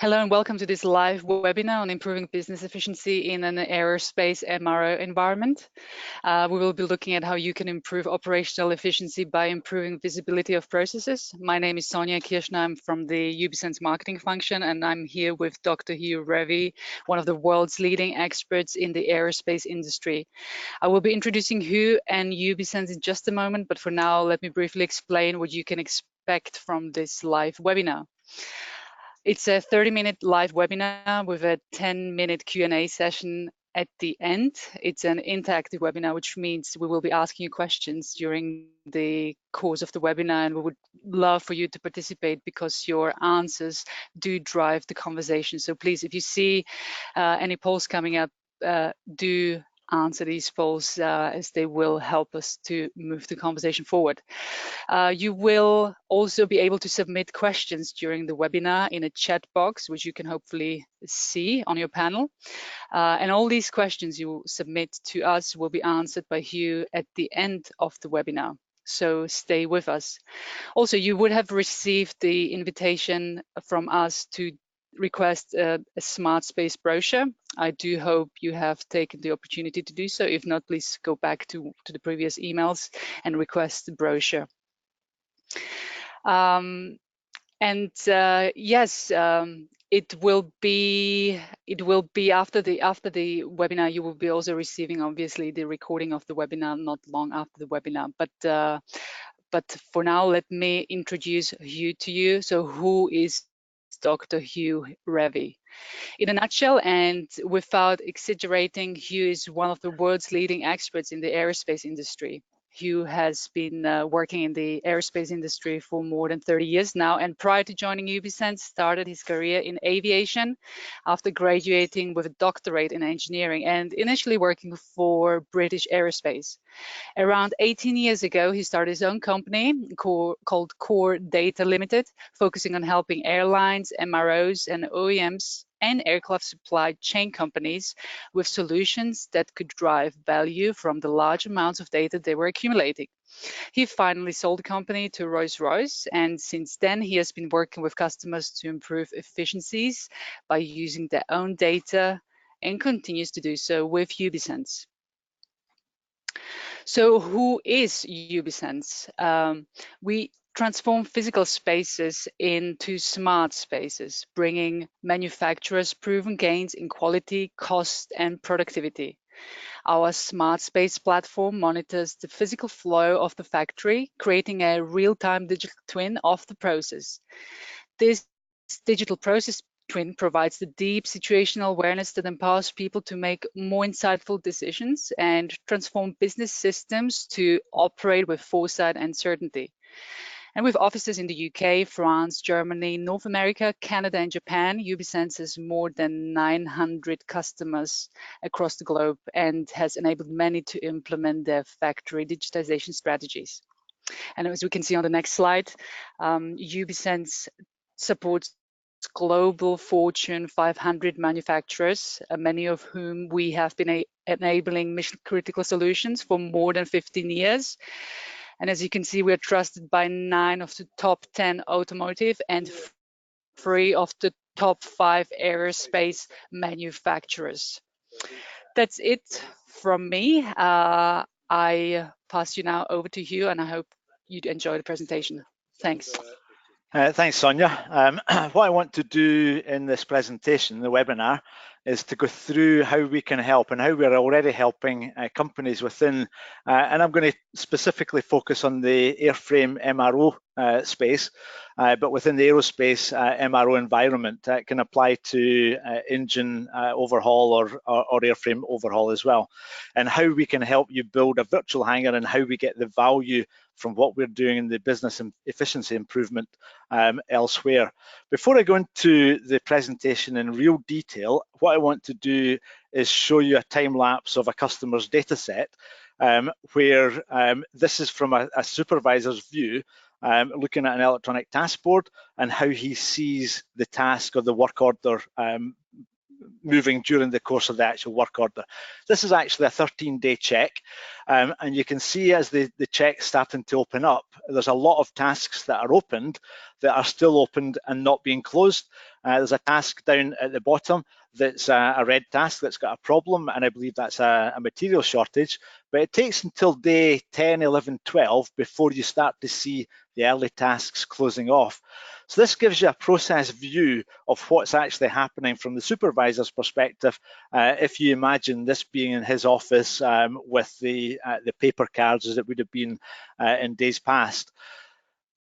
Hello and welcome to this live webinar on improving business efficiency in an aerospace MRO environment. We will be looking at how you can improve operational efficiency by improving visibility of processes. My name is Sonia Kirschner. I'm from the Ubisense marketing function, and I'm here with Dr. Hugh Revie, one of the world's leading experts in the aerospace industry. I will be introducing Hugh and Ubisense in just a moment, but for now, let me briefly explain what you can expect from this live webinar. It's a 30-minute live webinar with a 10-minute Q&A session at the end. It's an interactive webinar, which means we will be asking you questions during the course of the webinar, and we would love for you to participate because your answers do drive the conversation. So please, if you see any polls coming up, do answer these polls as they will help us to move the conversation forward. You will also be able to submit questions during the webinar in a chat box, which you can hopefully see on your panel. And all these questions you submit to us will be answered by Hugh at the end of the webinar. So stay with us. Also, you would have received the invitation from us to request a SmartSpace brochure. I do hope you have taken the opportunity to do so. If not, please go back to the previous emails and request the brochure. Yes, it will be after the webinar. You will be also receiving, obviously, the recording of the webinar not long after the webinar. But for now, let me introduce Hugh to you. So, who is Dr. Hugh Revie? In a nutshell, and without exaggerating, Hugh is one of the world's leading experts in the aerospace industry. Hugh has been working in the aerospace industry for more than 30 years now, and prior to joining Ubisense, started his career in aviation after graduating with a doctorate in engineering and initially working for British Aerospace. Around 18 years ago, he started his own company called CoreData Limited, focusing on helping airlines, MROs, and OEMs and aircraft supply chain companies with solutions that could drive value from the large amounts of data they were accumulating. He finally sold the company to Rolls Royce, and since then he has been working with customers to improve efficiencies by using their own data and continues to do so with Ubisense. So who is Ubisense? We transform physical spaces into smart spaces, bringing manufacturers proven gains in quality, cost, and productivity. Our SmartSpace platform monitors the physical flow of the factory, creating a real-time digital twin of the process. This digital process twin provides the deep situational awareness that empowers people to make more insightful decisions and transform business systems to operate with foresight and certainty. And with offices in the UK, France, Germany, North America, Canada, and Japan, Ubisense has more than 900 customers across the globe and has enabled many to implement their factory digitization strategies. And as we can see on the next slide, Ubisense supports global Fortune 500 manufacturers, many of whom we have been enabling mission-critical solutions for more than 15 years. And as you can see, we are trusted by 9 of the top 10 automotive and 3 of the top 5 aerospace manufacturers. That's it from me. I pass you now over to Hugh, and I hope you'd enjoy the presentation. Thanks. Thanks, Sonia. What I want to do in this presentation, the webinar, is to go through how we can help and how we're already helping companies within, and I'm going to specifically focus on the airframe MRO space, but within the aerospace MRO environment that can apply to engine overhaul or airframe overhaul as well, and how we can help you build a virtual hangar and how we get the value from what we're doing in the business and efficiency improvement elsewhere. Before I go into the presentation in real detail, what I want to do is show you a time lapse of a customer's data set where this is from a supervisor's view, looking at an electronic task board and how he sees the task or the work order moving during the course of the actual work order. This is actually a 13-day check, and you can see as the check's starting to open up, there's a lot of tasks that are opened that are still opened and not being closed. There's a task down at the bottom that's a red task that's got a problem, and I believe that's a material shortage, but it takes until day 10, 11, 12 before you start to see the early tasks closing off. So this gives you a process view of what's actually happening from the supervisor's perspective. If you imagine this being in his office with the paper cards as it would have been in days past.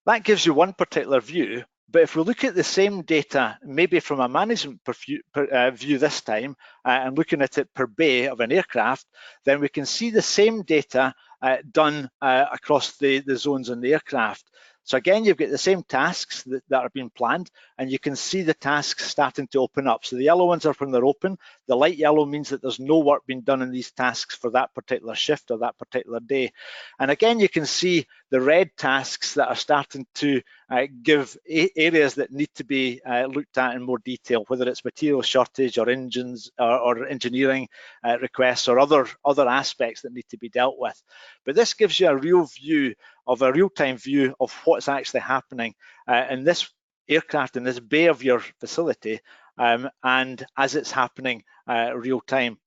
That gives you one particular view, but if we look at the same data, maybe from a management view this time, and looking at it per bay of an aircraft, then we can see the same data done across the zones in the aircraft. So again, you've got the same tasks that are being planned, and you can see the tasks starting to open up. So the yellow ones are when they're open. The light yellow means that there's no work being done in these tasks for that particular shift or that particular day. And again, you can see the red tasks that are starting to give areas that need to be looked at in more detail, whether it's material shortage or engines or engineering requests or other aspects that need to be dealt with. But this gives you a real-time view of what's actually happening in this aircraft, in this bay of your facility, and as it's happening real time.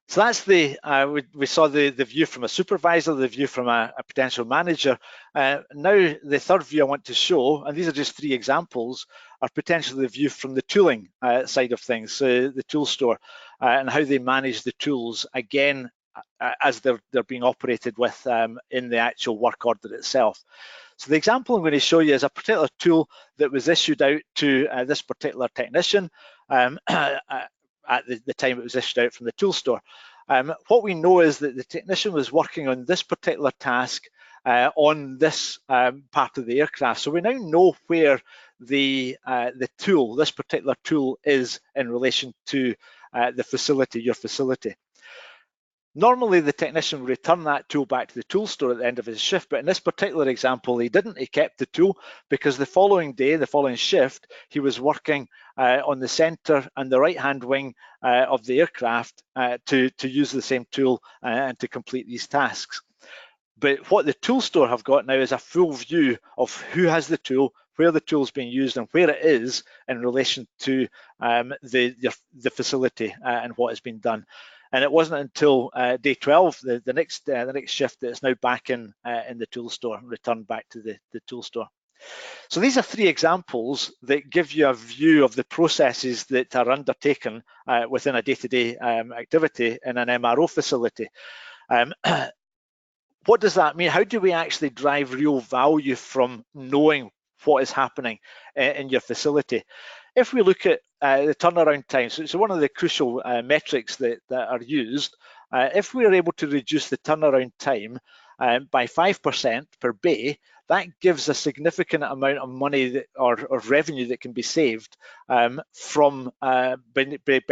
So that's we saw the view from a supervisor, the view from a potential manager. Now the third view I want to show, and these are just 3 examples, are potentially the view from the tooling side of things, so the tool store, and how they manage the tools, again, as they're being operated with in the actual work order itself. So the example I'm going to show you is a particular tool that was issued out to this particular technician at the time it was issued out from the tool store. What we know is that the technician was working on this particular task on this part of the aircraft. So we now know where the tool, this particular tool, is in relation to the facility, your facility. Normally, the technician would return that tool back to the tool store at the end of his shift, but in this particular example, he didn't. He kept the tool because the following day, the following shift, he was working on the center and the right-hand wing of the aircraft to use the same tool and to complete these tasks. But what the tool store have got now is a full view of who has the tool, where the tool is being used, and where it is in relation to the facility and what has been done. And it wasn't until day 12, the next shift, that it's now back in the tool store, returned back to the tool store. So these are 3 examples that give you a view of the processes that are undertaken within a day-to-day activity in an MRO facility. What does that mean? How do we actually drive real value from knowing what is happening in your facility? If we look at the turnaround time, so one of the crucial metrics that are used, if we are able to reduce the turnaround time by 5% per bay, that gives a significant amount of money or revenue that can be saved from by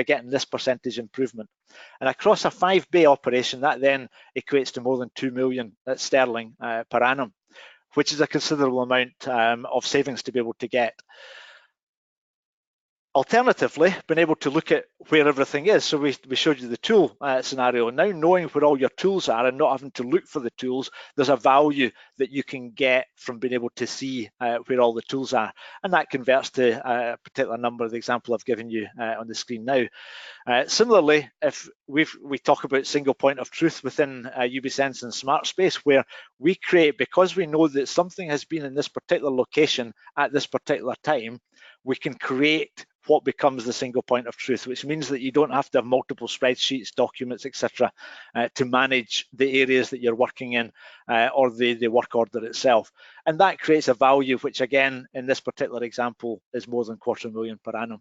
getting this percentage improvement. And across a 5-bay operation, that then equates to more than 2 million sterling per annum, which is a considerable amount of savings to be able to get. Alternatively, being able to look at where everything is. So we showed you the tool scenario. Now knowing where all your tools are and not having to look for the tools, there's a value that you can get from being able to see where all the tools are. And that converts to a particular number, the example I've given you on the screen now. Similarly, if we talk about single point of truth within Ubisense and SmartSpace, where we create, because we know that something has been in this particular location at this particular time, we can create what becomes the single point of truth, which means that you don't have to have multiple spreadsheets, documents, etc., to manage the areas that you're working in or the work order itself. And that creates a value which, again, in this particular example, is more than $250,000 per annum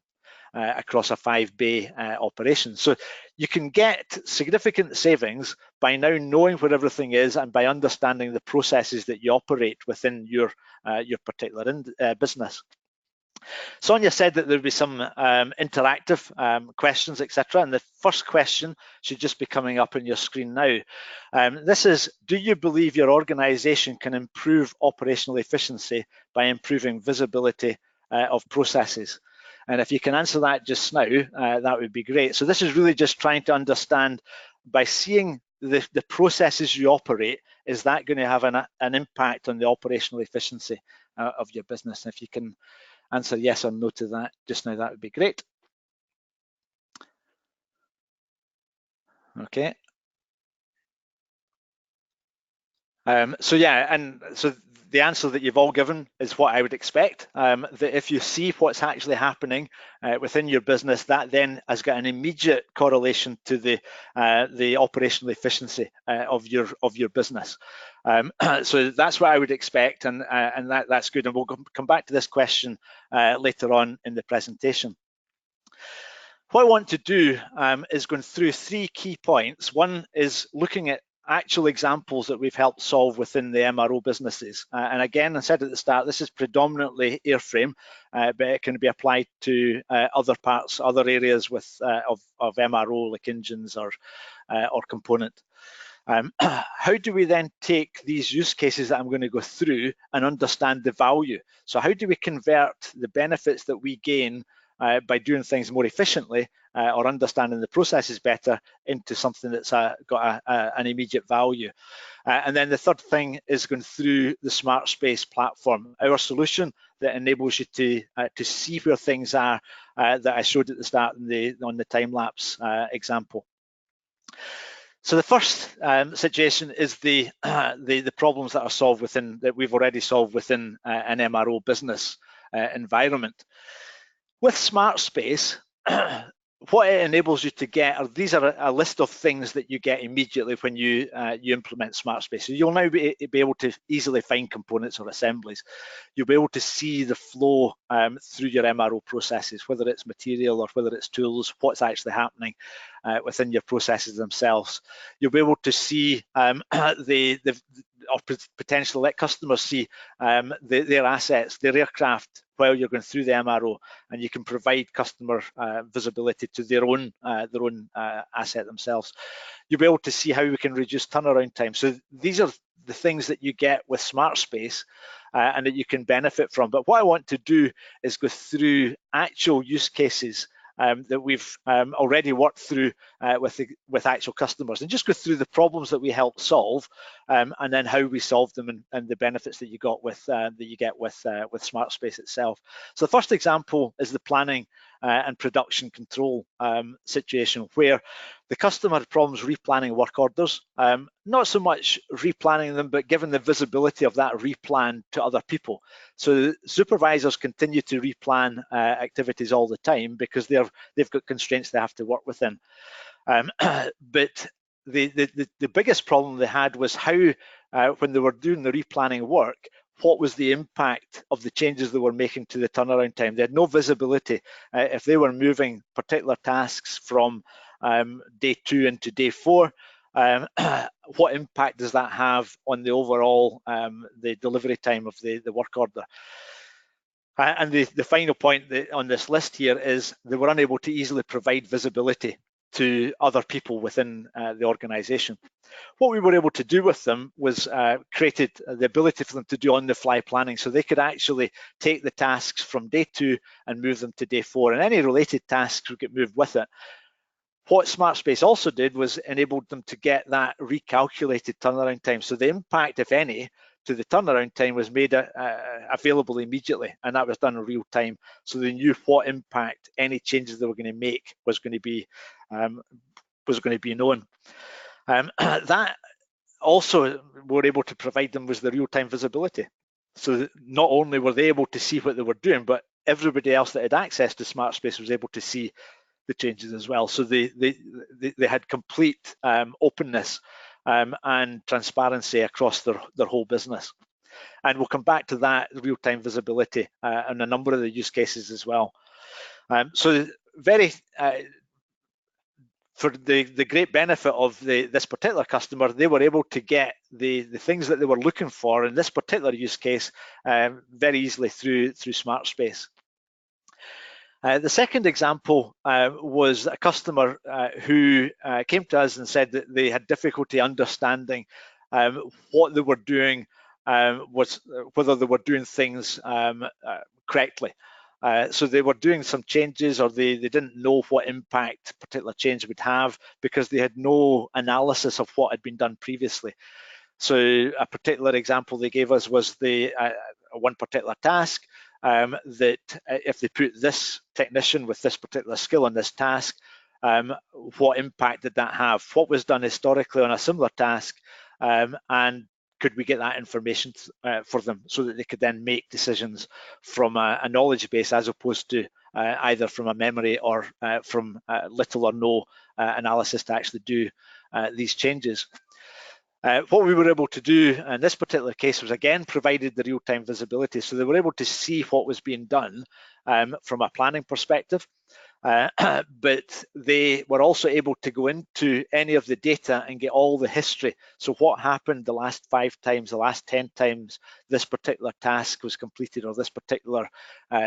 across a 5-bay operation. So you can get significant savings by now knowing where everything is and by understanding the processes that you operate within your particular business. Sonia said that there would be some interactive questions, etc. And the first question should just be coming up on your screen now. This is, do you believe your organization can improve operational efficiency by improving visibility of processes? And if you can answer that just now, that would be great. So this is really just trying to understand, by seeing the processes you operate, is that going to have an impact on the operational efficiency of your business? And if you can answer yes or no to that just now, that would be great. Okay. So yeah, and so the answer that you've all given is what I would expect. That if you see what's actually happening within your business, that then has got an immediate correlation to the operational efficiency of your business. So that's what I would expect, and that's good. And we'll come back to this question later on in the presentation. What I want to do is going through 3 key points. One is looking at actual examples that we've helped solve within the MRO businesses. And again, I said at the start, this is predominantly airframe, but it can be applied to other parts, other areas of MRO, like engines or component. How do we then take these use cases that I'm going to go through and understand the value? So how do we convert the benefits that we gain by doing things more efficiently or understanding the processes better into something that's got an immediate value? And then the third thing is going through the SmartSpace platform, our solution that enables you to see where things are that I showed at the start on the time-lapse example. So the first situation is the problems that are solved that we've already solved within an MRO business environment. With SmartSpace, what it enables you to get these are a list of things that you get immediately when you implement SmartSpace. So you'll now be able to easily find components or assemblies. You'll be able to see the flow through your MRO processes, whether it's material or whether it's tools, what's actually happening within your processes themselves. You'll be able to see or potentially let customers see their assets, their aircraft, while you're going through the MRO, and you can provide customer visibility to their own asset themselves. You'll be able to see how we can reduce turnaround time. So these are the things that you get with SmartSpace and that you can benefit from. But what I want to do is go through actual use cases that we've already worked through with actual customers, and just go through the problems that we help solve, and then how we solve them, and the benefits that you get with SmartSpace itself. So the first example is the planning and production control situation, where the customer had problems replanning work orders, not so much replanning them, but giving the visibility of that replan to other people. So supervisors continue to replan activities all the time because they've got constraints they have to work within. But the biggest problem they had was how, when they were doing the replanning work, what was the impact of the changes they were making to the turnaround time? They had no visibility if they were moving particular tasks from day 2 into day 4. What impact does that have on the overall the delivery time of the work order? And the final point on this list here is they were unable to easily provide visibility to other people within the organization. What we were able to do with them was created the ability for them to do on-the-fly planning, so they could actually take the tasks from day 2 and move them to day 4, and any related tasks would get moved with it. What SmartSpace also did was enabled them to get that recalculated turnaround time. So the impact, if any, to the turnaround time was made available immediately, and that was done in real time. So they knew what impact any changes they were going to make was going to be known. That also were able to provide them with the real-time visibility. So not only were they able to see what they were doing, but everybody else that had access to SmartSpace was able to see the changes as well. So they had complete openness and transparency across their whole business. And we'll come back to that real-time visibility and a number of the use cases as well. So very for the great benefit of this particular customer, they were able to get the things that they were looking for in this particular use case very easily through SmartSpace. The second example was a customer who came to us and said that they had difficulty understanding what they were doing, was whether they were doing things correctly. So they were doing some changes, or they didn't know what impact a particular change would have because they had no analysis of what had been done previously. So a particular example they gave us was the one particular task that if they put this technician with this particular skill on this task, what impact did that have? What was done historically on a similar task, and could we get that information for them so that they could then make decisions from a knowledge base as opposed to either from a memory or from little or no analysis to actually do these changes. What we were able to do in this particular case was again provided the real-time visibility, so they were able to see what was being done from a planning perspective. But they were also able to go into any of the data and get all the history. So what happened the last 5 times, the last 10 times this particular task was completed, or this particular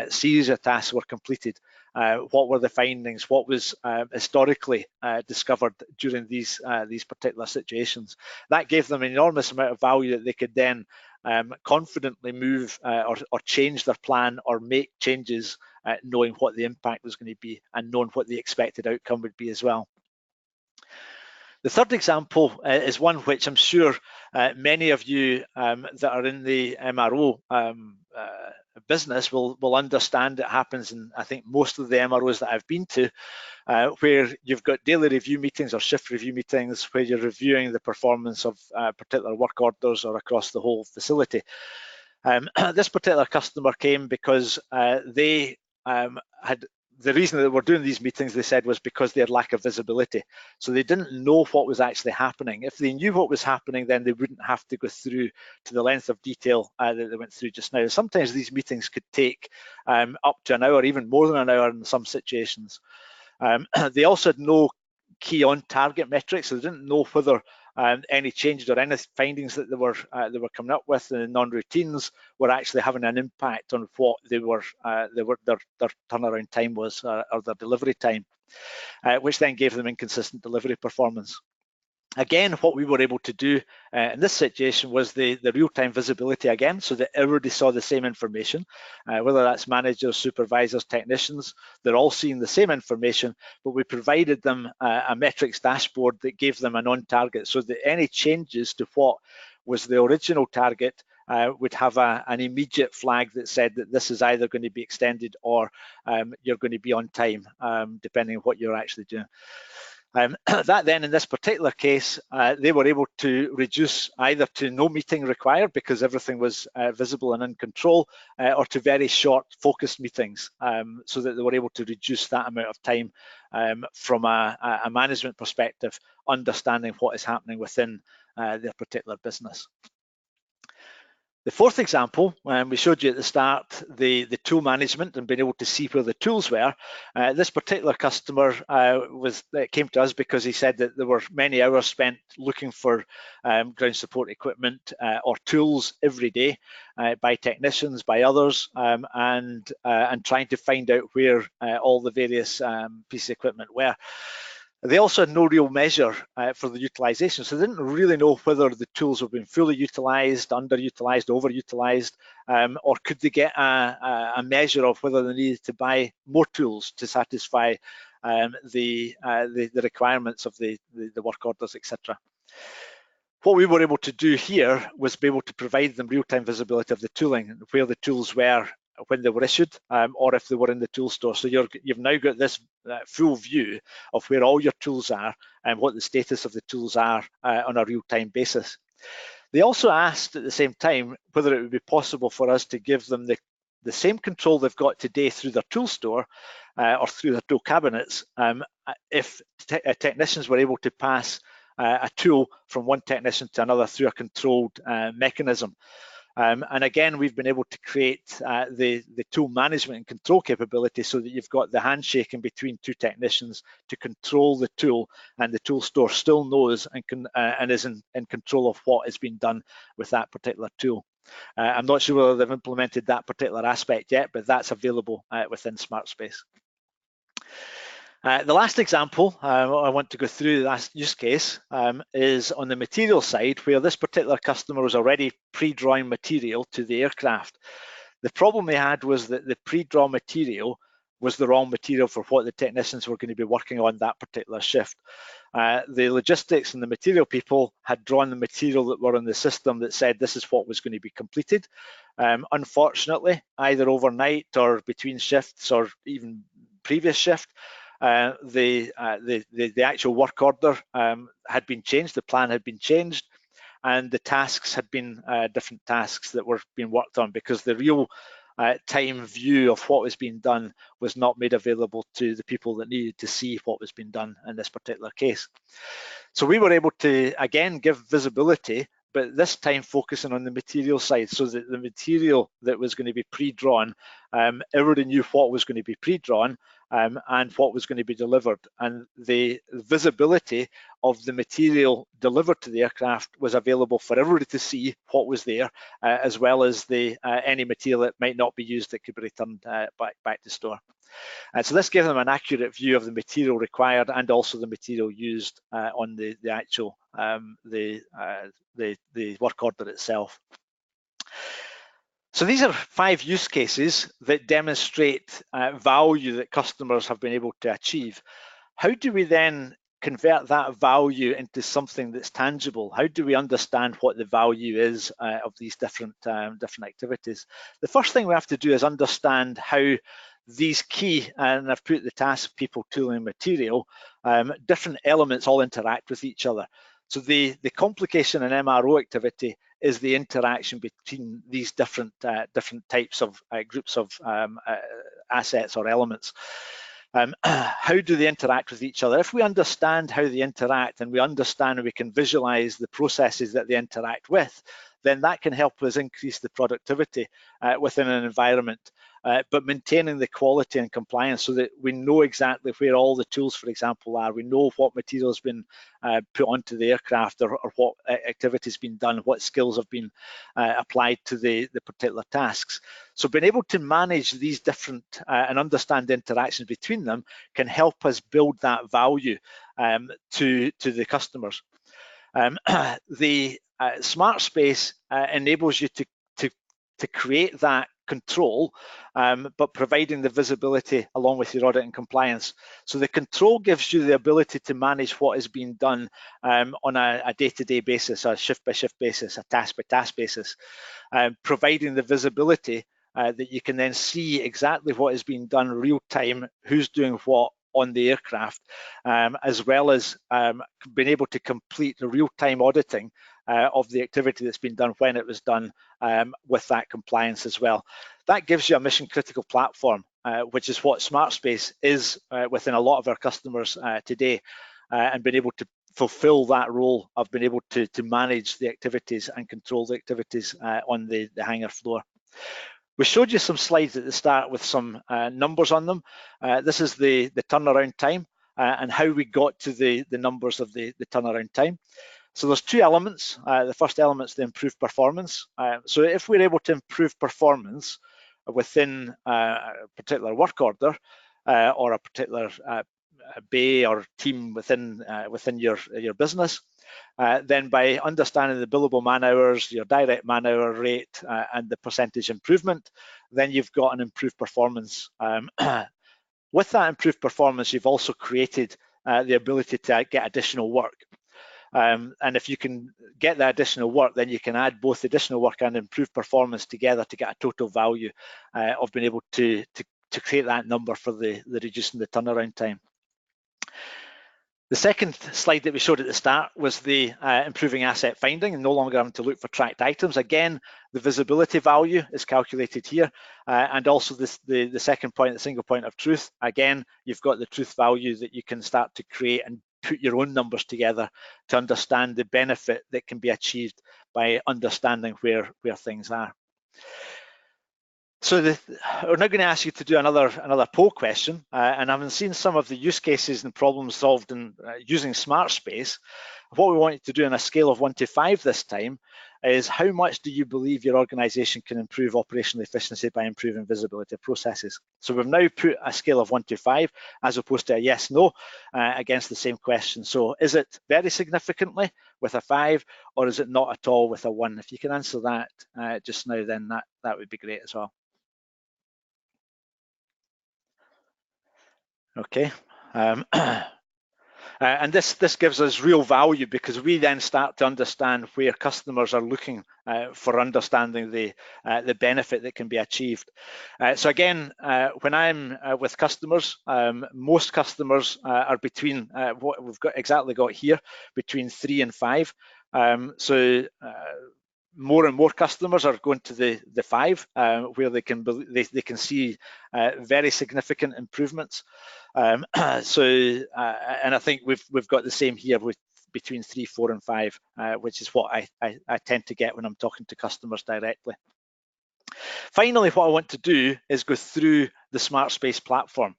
series of tasks were completed. What were the findings? What was historically discovered during these particular situations? That gave them an enormous amount of value that they could then confidently move or change their plan or make changes, knowing what the impact was going to be and knowing what the expected outcome would be as well. The third example is one which I'm sure many of you that are in the MRO business will understand. It happens in, I think, most of the MROs that I've been to, where you've got daily review meetings or shift review meetings where you're reviewing the performance of particular work orders or across the whole facility. This particular customer came because they had, the reason that they were doing these meetings, they said, was because they had lack of visibility. So they didn't know what was actually happening. If they knew what was happening, then they wouldn't have to go through to the length of detail that they went through just now. Sometimes these meetings could take up to an hour, even more than an hour in some situations. They also had no key on target metrics, so they didn't know whether any changes or any findings that they were coming up with in non-routines were actually having an impact on what their turnaround time was, or their delivery time, which then gave them inconsistent delivery performance. Again, what we were able to do in this situation was the real-time visibility again, so that everybody saw the same information, whether that's managers, supervisors, technicians, they're all seeing the same information, but we provided them a metrics dashboard that gave them an on-target, so that any changes to what was the original target would have an immediate flag that said that this is either going to be extended or you're going to be on time, depending on what you're actually doing. That then, in this particular case, they were able to reduce either to no meeting required because everything was visible and in control, or to very short focused meetings, so that they were able to reduce that amount of time from a management perspective, understanding what is happening within their particular business. The fourth example, we showed you at the start the tool management and being able to see where the tools were. This particular customer came to us because he said that there were many hours spent looking for ground support equipment or tools every day by technicians, by others, and trying to find out where all the various pieces of equipment were. They also had no real measure for the utilisation, so they didn't really know whether the tools were being fully utilised, underutilised, overutilised, or could they get a measure of whether they needed to buy more tools to satisfy the requirements of the work orders, etc. What we were able to do here was be able to provide them real-time visibility of the tooling, where the tools were when they were issued, or if they were in the tool store. So you've now got this full view of where all your tools are and what the status of the tools are on a real-time basis. They also asked at the same time whether it would be possible for us to give them the same control they've got today through their tool store or through their tool cabinets, if technicians were able to pass a tool from one technician to another through a controlled mechanism. And again, we've been able to create the tool management and control capability so that you've got the handshaking between two technicians to control the tool, and the tool store still knows and is in control of what is being done with that particular tool. I'm not sure whether they've implemented that particular aspect yet, but that's available within SmartSpace. The last example I want to go through, the last use case, is on the material side, where this particular customer was already pre-drawing material to the aircraft. The problem they had was that the pre-draw material was the wrong material for what the technicians were going to be working on that particular shift. The logistics and the material people had drawn the material that were in the system that said this is what was going to be completed. Unfortunately, either overnight or between shifts or even previous shift, the actual work order had been changed, the plan had been changed, and the tasks had been different tasks that were being worked on, because the real time view of what was being done was not made available to the people that needed to see what was being done in this particular case. So we were able to, again, give visibility, but this time focusing on the material side, so that the material that was going to be pre-drawn, everybody knew what was going to be pre-drawn and what was going to be delivered. And the visibility of the material delivered to the aircraft was available for everybody to see what was there, as well as any material that might not be used that could be returned back to store. So this gave them an accurate view of the material required and also the material used on the actual the work order itself. So these are 5 use cases that demonstrate value that customers have been able to achieve. How do we then convert that value into something that's tangible? How do we understand what the value is of these different activities? The first thing we have to do is understand how these key, and I've put the task, people, tool, and material, different elements all interact with each other. So the complication in MRO activity is the interaction between these different types of groups of assets or elements. How do they interact with each other? If we understand how they interact, and we understand and we can visualize the processes that they interact with, then that can help us increase the productivity within an environment, but maintaining the quality and compliance, so that we know exactly where all the tools, for example, are. We know what material has been put onto the aircraft, or what activity has been done, what skills have been applied to the particular tasks. So being able to manage these different and understand the interactions between them can help us build that value to the customers. The SmartSpace enables you to create that control, but providing the visibility along with your audit and compliance. So the control gives you the ability to manage what is being done on a day-to-day basis, a shift-by-shift basis, a task-by-task basis, providing the visibility that you can then see exactly what is being done real time, who's doing what on the aircraft, as well as being able to complete the real-time auditing of the activity that's been done, when it was done, with that compliance as well. That gives you a mission-critical platform, which is what SmartSpace is within a lot of our customers today, and being able to fulfill that role of being able to manage the activities and control the activities on the hangar floor. We showed you some slides at the start with some numbers on them. This is the turnaround time and how we got to the numbers of the turnaround time. So there's 2 elements. The first element is the improved performance. So if we're able to improve performance within a particular work order or a particular bay or team within your business, then by understanding the billable man hours, your direct man hour rate, and the percentage improvement, then you've got an improved performance. With that improved performance, you've also created the ability to get additional work. And if you can get that additional work, then you can add both additional work and improved performance together to get a total value of being able to create that number for the reducing the turnaround time. The second slide that we showed at the start was the improving asset finding and no longer having to look for tracked items. Again, the visibility value is calculated here, and also the second point, the single point of truth. Again, you've got the truth value that you can start to create and put your own numbers together to understand the benefit that can be achieved by understanding where things are. So we're now going to ask you to do another poll question, and having seen some of the use cases and problems solved in using SmartSpace, What we want you to do on a scale of 1 to 5 this time is how much do you believe your organisation can improve operational efficiency by improving visibility of processes. So we've now put a scale of 1 to 5 as opposed to a yes, no against the same question. So is it very significantly with a 5 or is it not at all with a 1? If you can answer that just now, then that would be great as well. Okay. And this gives us real value because we then start to understand where customers are looking for understanding the benefit that can be achieved. So again, when I'm with customers, most customers are between what we've got here, between 3 and 5. More and more customers are going to the 5, where they can see very significant improvements. And I think we've got the same here with between 3, 4, and 5, which is what I tend to get when I'm talking to customers directly. Finally, what I want to do is go through the SmartSpace platform.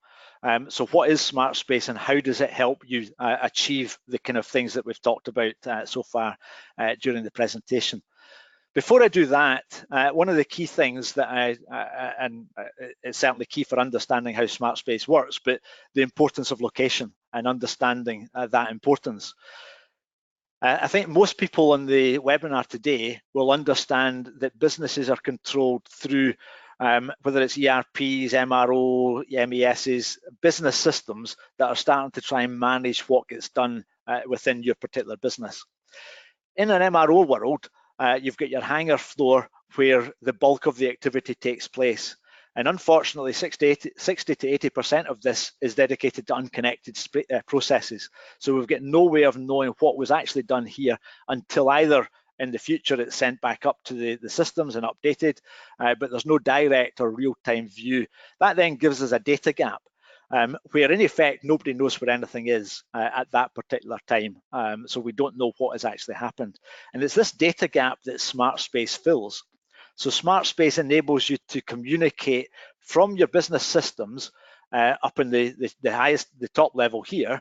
So what is SmartSpace and how does it help you achieve the kind of things that we've talked about so far during the presentation? Before I do that, one of the key things that it's certainly key for understanding how SmartSpace works, but the importance of location and understanding that importance. I think most people on the webinar today will understand that businesses are controlled through whether it's ERPs, MRO, MESs, business systems that are starting to try and manage what gets done within your particular business. In an MRO world, you've got your hangar floor where the bulk of the activity takes place. And unfortunately, 60 to 80% of this is dedicated to unconnected processes. So we've got no way of knowing what was actually done here until either in the future it's sent back up to the systems and updated, but there's no direct or real-time view. That then gives us a data gap. Where in effect nobody knows where anything is at that particular time, so we don't know what has actually happened. And it's this data gap that SmartSpace fills. So SmartSpace enables you to communicate from your business systems up in the top level here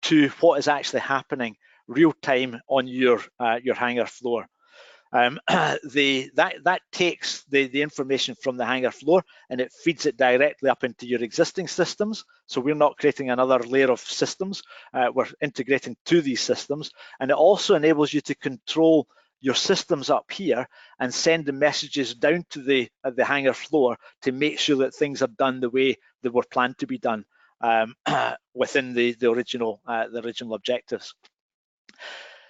to what is actually happening real time on your hangar floor. That takes the information from the hangar floor and it feeds it directly up into your existing systems. So we're not creating another layer of systems, we're integrating to these systems, and it also enables you to control your systems up here and send the messages down to the hangar floor to make sure that things are done the way they were planned to be done within the original objectives.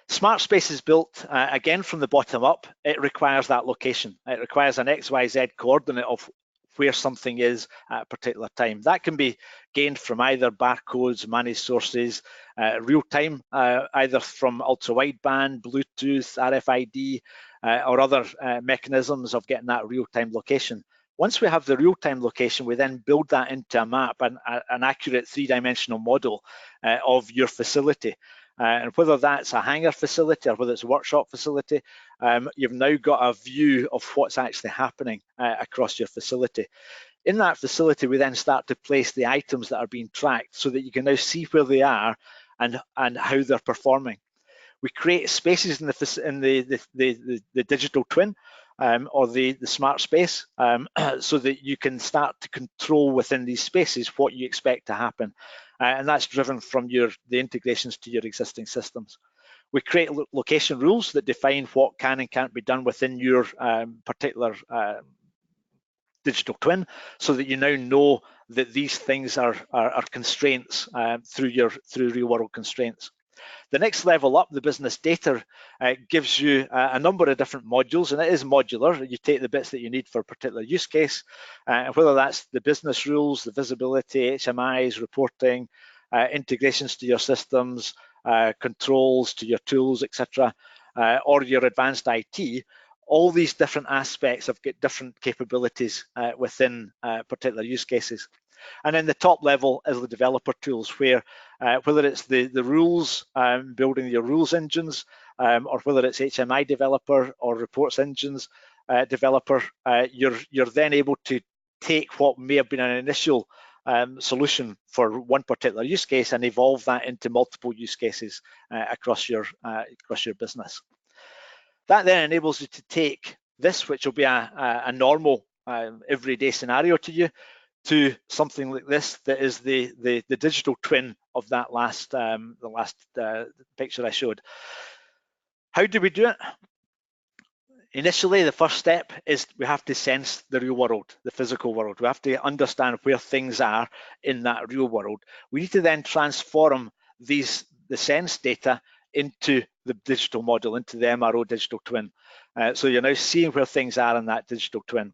SmartSpace is built, again, from the bottom up. It requires that location. It requires an XYZ coordinate of where something is at a particular time. That can be gained from either barcodes, managed sources, real-time, either from ultra-wideband, Bluetooth, RFID, or other mechanisms of getting that real-time location. Once we have the real-time location, we then build that into a map, an accurate three-dimensional model of your facility. And whether that's a hangar facility or whether it's a workshop facility, you've now got a view of what's actually happening across your facility. In that facility, we then start to place the items that are being tracked so that you can now see where they are and how they're performing. We create spaces in the digital twin or the SmartSpace so that you can start to control within these spaces what you expect to happen. And that's driven from the integrations to your existing systems. We create location rules that define what can and can't be done within your particular digital twin, so that you now know that these things are constraints through real world constraints. The next level up, the business data, gives you a number of different modules, and it is modular. You take the bits that you need for a particular use case, whether that's the business rules, the visibility, HMIs, reporting, integrations to your systems, controls to your tools, etc., or your advanced IT. All these different aspects have got different capabilities within particular use cases. And then the top level is the developer tools, where whether it's the rules, building your rules engines, or whether it's HMI developer or reports engines developer, you're then able to take what may have been an initial solution for one particular use case and evolve that into multiple use cases across your business. That then enables you to take this, which will be a normal everyday scenario to you, to something like this that is the digital twin of that last picture I showed. How do we do it? Initially, the first step is we have to sense the real world, the physical world. We have to understand where things are in that real world. We need to then transform the sense data into the digital model, into the MRO digital twin. So you're now seeing where things are in that digital twin.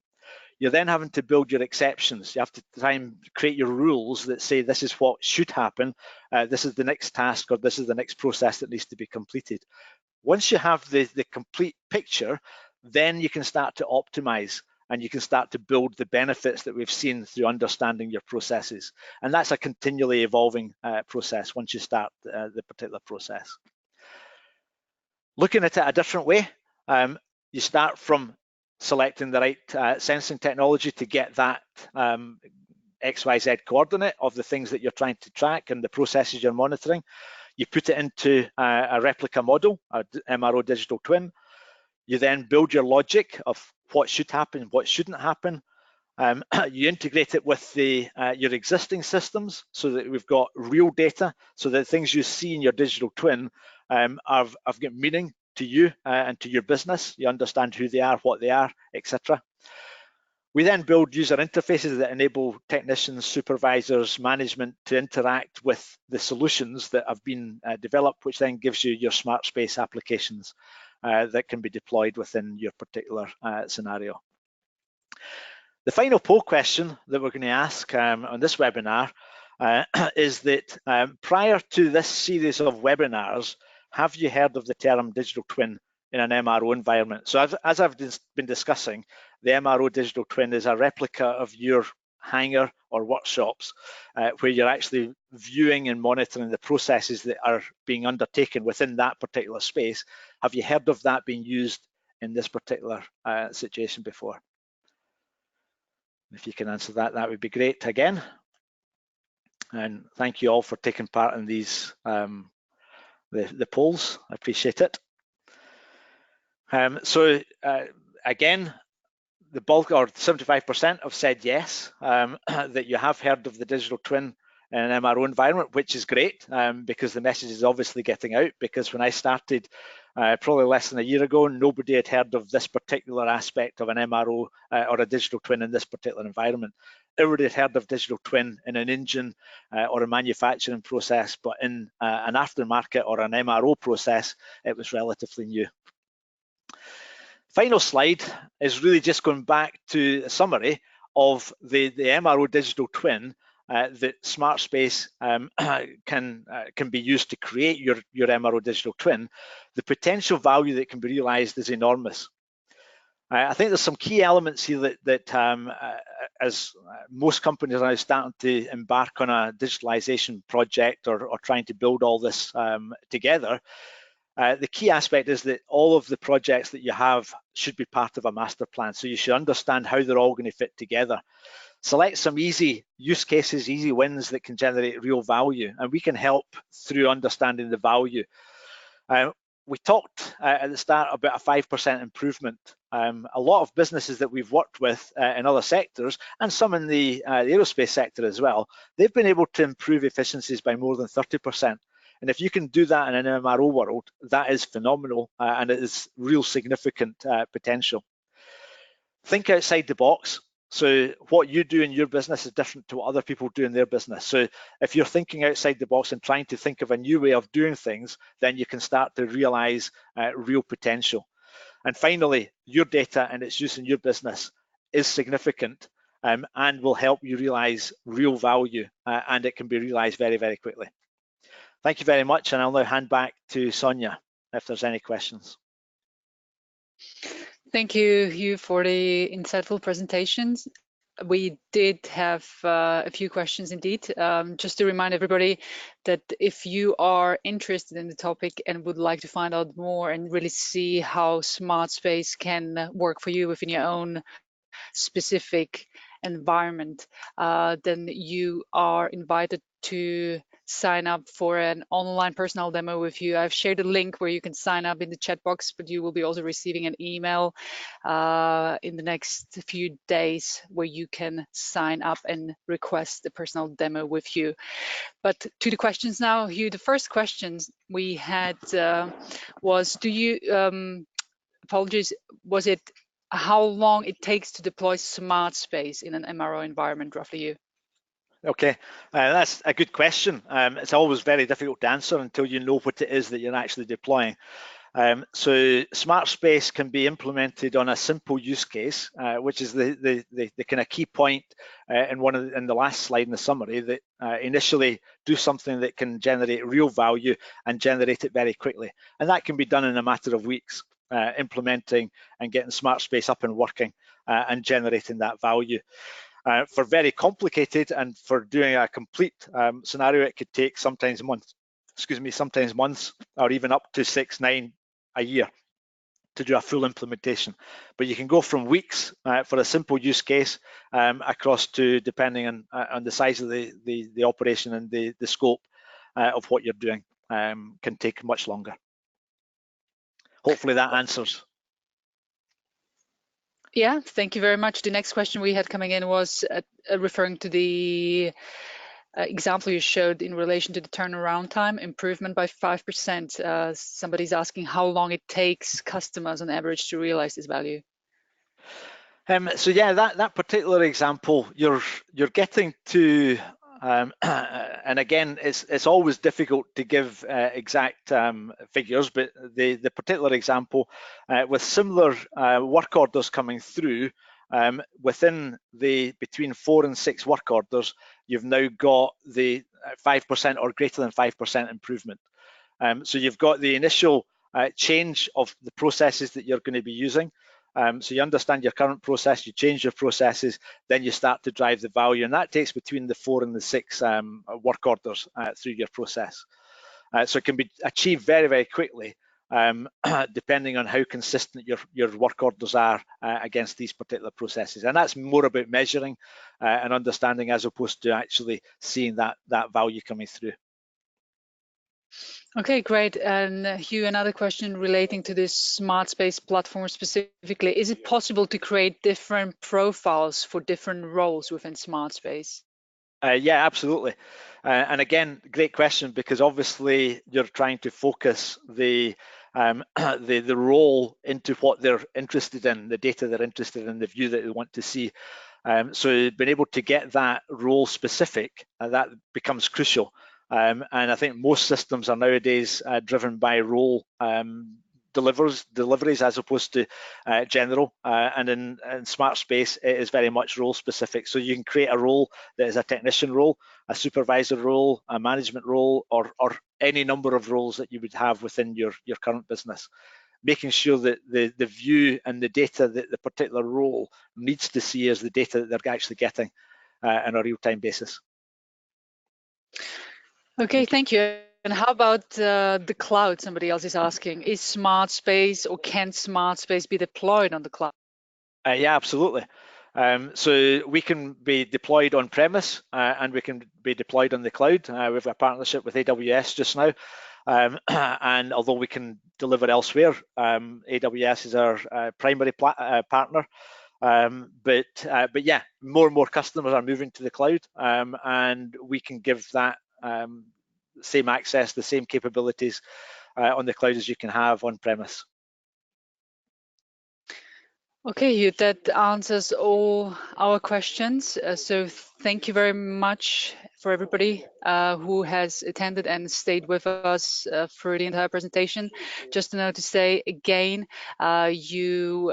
You're then having to build your exceptions. You have to try and create your rules that say this is what should happen, this is the next task, or this is the next process that needs to be completed. Once you have the complete picture, then you can start to optimize and you can start to build the benefits that we've seen through understanding your processes. And that's a continually evolving process once you start the particular process. Looking at it a different way, you start from selecting the right sensing technology to get that XYZ coordinate of the things that you're trying to track and the processes you're monitoring. You put it into a replica model, a MRO digital twin. You then build your logic of what should happen, what shouldn't happen. You integrate it with your existing systems so that we've got real data, so that things you see in your digital twin have got meaning to you and to your business. You understand who they are, what they are, etc. We then build user interfaces that enable technicians, supervisors, management to interact with the solutions that have been developed, which then gives you your SmartSpace applications that can be deployed within your particular scenario. The final poll question that we're going to ask on this webinar is that prior to this series of webinars, have you heard of the term digital twin in an MRO environment? So as I've been discussing, the MRO digital twin is a replica of your hangar or workshops where you're actually viewing and monitoring the processes that are being undertaken within that particular space. Have you heard of that being used in this particular situation before? If you can answer that, that would be great again. And thank you all for taking part in these the polls. I appreciate it. Again, the bulk, or 75%, have said yes, that you have heard of the digital twin in an MRO environment, which is great because the message is obviously getting out. Because when I started probably less than a year ago, nobody had heard of this particular aspect of an MRO or a digital twin in this particular environment. Everybody had heard of digital twin in an engine or a manufacturing process, but in an aftermarket or an MRO process, it was relatively new. Final slide is really just going back to a summary of the MRO digital twin that SmartSpace can be used to create your MRO digital twin. The potential value that can be realized is enormous. I think there's some key elements here that as most companies are now starting to embark on a digitalization project or trying to build all this together, the key aspect is that all of the projects that you have should be part of a master plan. So you should understand how they're all going to fit together. Select some easy use cases, easy wins that can generate real value, and we can help through understanding the value. We talked at the start about a 5% improvement. A lot of businesses that we've worked with in other sectors, and some in the aerospace sector as well, they've been able to improve efficiencies by more than 30%. And if you can do that in an MRO world, that is phenomenal and it is real significant potential. Think outside the box. So what you do in your business is different to what other people do in their business. So if you're thinking outside the box and trying to think of a new way of doing things, then you can start to realize real potential. And finally, your data and its use in your business is significant and will help you realize real value and it can be realized very, very quickly. Thank you very much, and I'll now hand back to Sonia if there's any questions. Thank you, Hugh, for the insightful presentations. We did have a few questions indeed. Just to remind everybody that if you are interested in the topic and would like to find out more and really see how SmartSpace can work for you within your own specific environment, then you are invited to sign up for an online personal demo with you. I've shared a link where you can sign up in the chat box, but you will be also receiving an email in the next few days where you can sign up and request a personal demo with you. But to the questions now, Hugh, the first questions we had was, apologies, was it how long it takes to deploy SmartSpace in an MRO environment, roughly, you? Okay, that's a good question. It's always very difficult to answer until you know what it is that you're actually deploying. So SmartSpace can be implemented on a simple use case, which is the kind of key point in the last slide in the summary, that initially do something that can generate real value and generate it very quickly. And that can be done in a matter of weeks, implementing and getting SmartSpace up and working and generating that value. For very complicated and for doing a complete scenario, it could take sometimes months, or even up to 6, 9, a year to do a full implementation. But you can go from weeks for a simple use case across to, depending on the size of the operation and the scope of what you're doing, can take much longer. Hopefully that answers. Yeah, thank you very much. The next question we had coming in was referring to the example you showed in relation to the turnaround time, improvement by 5%. Somebody's asking how long it takes customers on average to realize this value. So yeah, that particular example, you're getting to, and again, it's always difficult to give exact figures, but the particular example with similar work orders coming through, within between 4 and 6 work orders, you've now got the 5% or greater than 5% improvement. So you've got the initial change of the processes that you're going to be using. So you understand your current process, you change your processes, then you start to drive the value, and that takes between the 4 and the 6 work orders through your process. So it can be achieved very, very quickly, depending on how consistent your work orders are against these particular processes. And that's more about measuring and understanding as opposed to actually seeing that value coming through. Okay, great. And Hugh, another question relating to this SmartSpace platform specifically. Is it possible to create different profiles for different roles within SmartSpace? Yeah, absolutely. And again, great question, because obviously you're trying to focus the role into what they're interested in, the data they're interested in, the view that they want to see. So being able to get that role specific, that becomes crucial. And I think most systems are nowadays driven by role deliveries as opposed to general. And in SmartSpace, it is very much role specific. So you can create a role that is a technician role, a supervisor role, a management role, or any number of roles that you would have within your current business, making sure that the view and the data that the particular role needs to see is the data that they're actually getting on a real-time basis. Okay, thank you. And how about the cloud? Somebody else is asking, is SmartSpace or can SmartSpace be deployed on the cloud? Yeah, absolutely. So we can be deployed on premise and we can be deployed on the cloud. We've got a partnership with AWS just now. And although we can deliver elsewhere, AWS is our primary partner. But yeah, more and more customers are moving to the cloud, and we can give that same access, the same capabilities on the cloud as you can have on premise. Okay, Hugh, that answers all our questions. So thank you very much for everybody who has attended and stayed with us through the entire presentation. Just a note to say again, you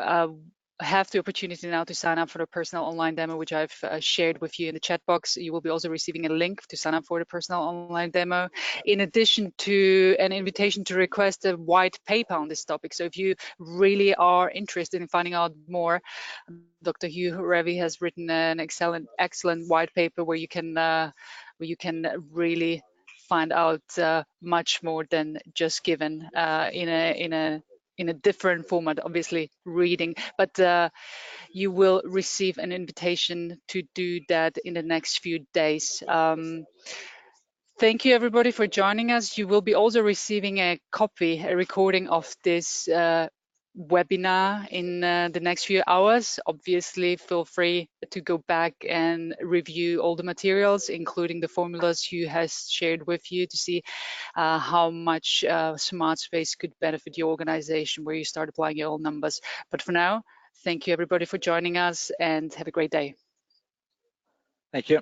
have the opportunity now to sign up for the personal online demo, which I've shared with you in the chat box. You will be also receiving a link to sign up for the personal online demo, in addition to an invitation to request a white paper on this topic. So if you really are interested in finding out more, Dr. Hugh Revie has written an excellent white paper where you can really find out much more than just given in a in a different format, obviously reading, but you will receive an invitation to do that in the next few days. Thank you everybody for joining us. You will be also receiving a recording of this webinar in the next few hours. Obviously, feel free to go back and review all the materials, including the formulas Hugh has shared with you, to see how much SmartSpace could benefit your organization where you start applying your own numbers. But for now, thank you everybody for joining us and have a great day. Thank you.